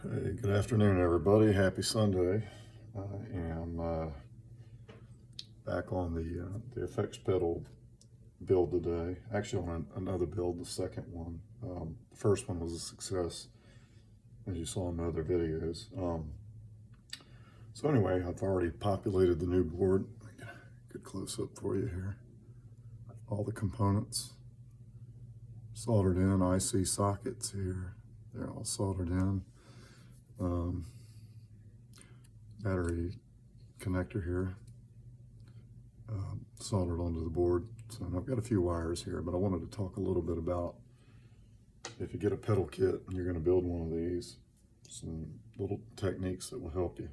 Hey, good afternoon, everybody. Happy Sunday. I am back on the effects pedal build today. Actually, on another build, the second one. The first one was a success, as you saw in my other videos. So anyway, I've already populated the new board. Good close up for you here. All the components soldered in. IC sockets here. They're all soldered in. Battery connector here, soldered onto the board. So I've got a few wires here, but I wanted to talk a little bit about if you get a pedal kit and you're going to build one of these, some little techniques that will help you.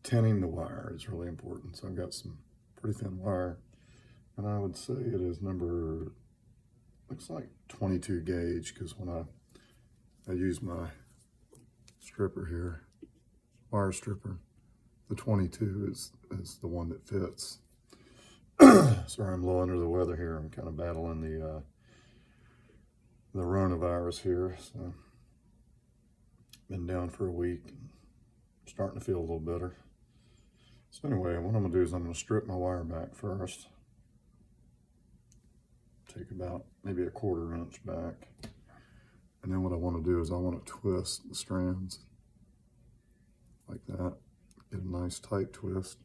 Tinning the wire is really important. So I've got some pretty thin wire, and I would say it is looks like 22 gauge, because when I use my stripper here, wire stripper, the 22 is the one that fits. Sorry, I'm a little under the weather here. I'm kind of battling the coronavirus here. So been down for a week, and starting to feel a little better. So anyway, what I'm gonna do is I'm gonna strip my wire back first. Take about maybe a 1/4 inch back. And then what I want to do is I want to twist the strands like that. Get a nice tight twist.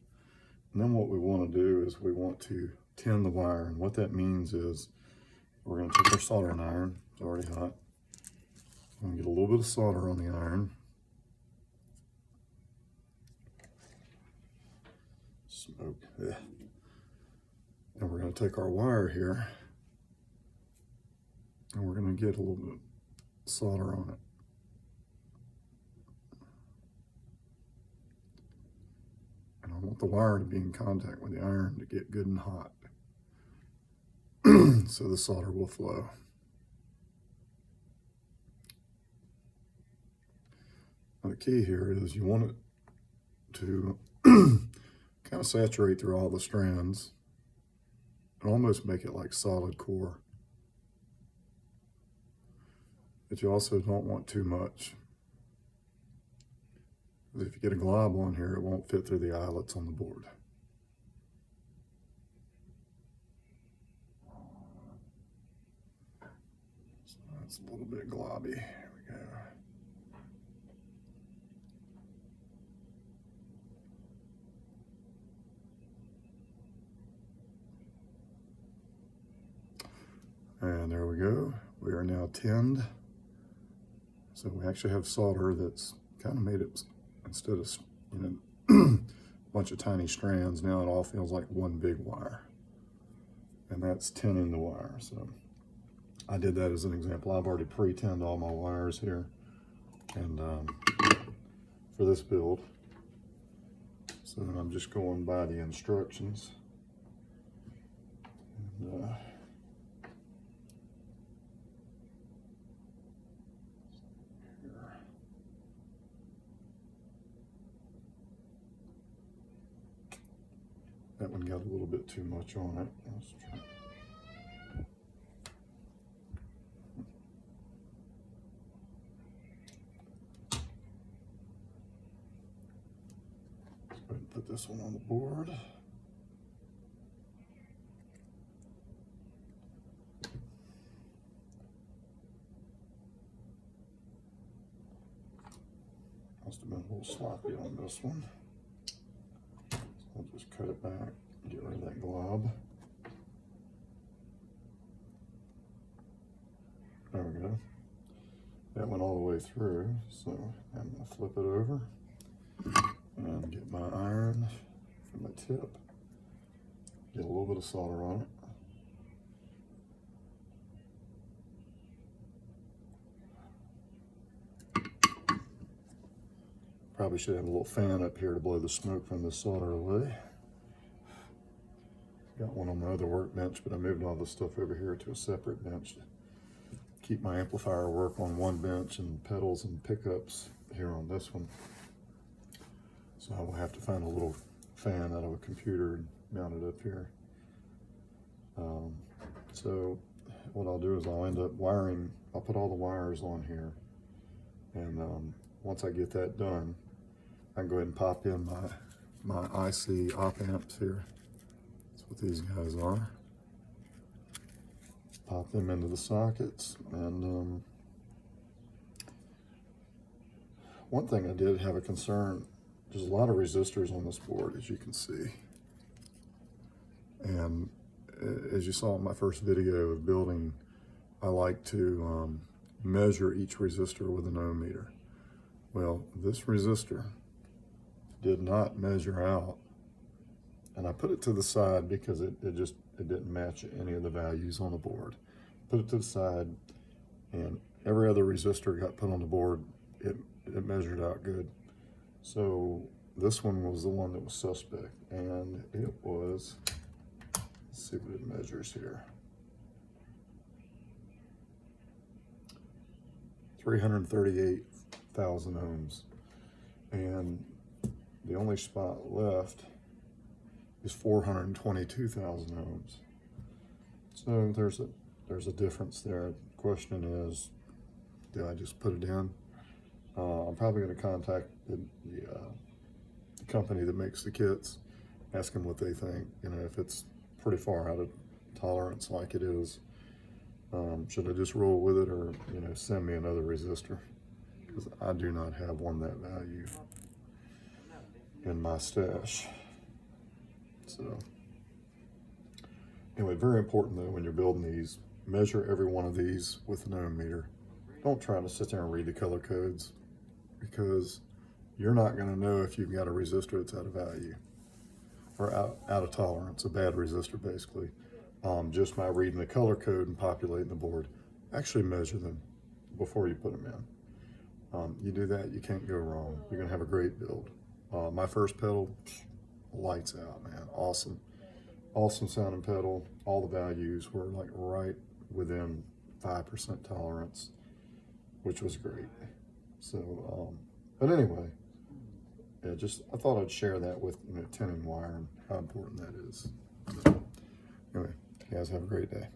And then what we want to do is we want to tin the wire. And what that means is we're going to take our soldering iron. It's already hot. I'm going to get a little bit of solder on the iron. Smoke. Yeah. And we're going to take our wire here, and we're going to get a little bit of solder on it. And I want the wire to be in contact with the iron to get good and hot, so the solder will flow. Now the key here is you want it to kind of saturate through all the strands and almost make it like solid core. But you also don't want too much. If you get a glob on here, it won't fit through the eyelets on the board. So that's a little bit globby. Here we go. And there we go. We are now tinned. So we actually have solder that's kind of made it, instead of, a bunch of tiny strands, now it all feels like one big wire. And that's tinning the wire. So I did that as an example. I've already pre-tinned all my wires here, and for this build. So I'm just going by the instructions. And, that one got a little bit too much on it. Let's try. Let's go ahead and put this one on the board. Must have been a little sloppy on this one. I'll just cut it back, get rid of that glob. There we go. That went all the way through, so I'm going to flip it over and get my iron from the tip. Get a little bit of solder on it. Probably should have a little fan up here to blow the smoke from the solder away. Got one on my other workbench, but I moved all the stuff over here to a separate bench to keep my amplifier work on one bench and pedals and pickups here on this one. So I will have to find a little fan out of a computer and mount it up here. So what I'll do is I'll end up wiring, I'll put all the wires on here, And once I get that done, I can go ahead and pop in my IC op amps here. That's what these guys are. Pop them into the sockets, and one thing I did have a concern, there's a lot of resistors on this board, as you can see. And as you saw in my first video of building, I like to measure each resistor with an ohm meter. Well, this resistor did not measure out, and I put it to the side because it didn't match any of the values on the board. Put it to the side, and every other resistor got put on the board, it measured out good. So this one was the one that was suspect, and it was, let's see what it measures here. 338,000 ohms. And the only spot left is 422,000 ohms. So there's a difference there. The question is, do I just put it in? I'm probably going to contact the company that makes the kits, ask them what they think. You know, if it's pretty far out of tolerance like it is, should I just roll with it, or send me another resistor? Because I do not have one that value in my stash. So anyway, very important though, when you're building these, measure every one of these with an ohm meter. Don't try to sit there and read the color codes, because you're not going to know if you've got a resistor that's out of value or out of tolerance, a bad resistor basically, just by reading the color code and populating the board. Actually measure them before you put them in. You do that, you can't go wrong. You're going to have a great build. My first pedal, lights out, man. Awesome sounding pedal. All the values were like right within 5% tolerance, which was great. So, but anyway, yeah, I thought I'd share that with tinning wire and how important that is. So, anyway, you guys have a great day.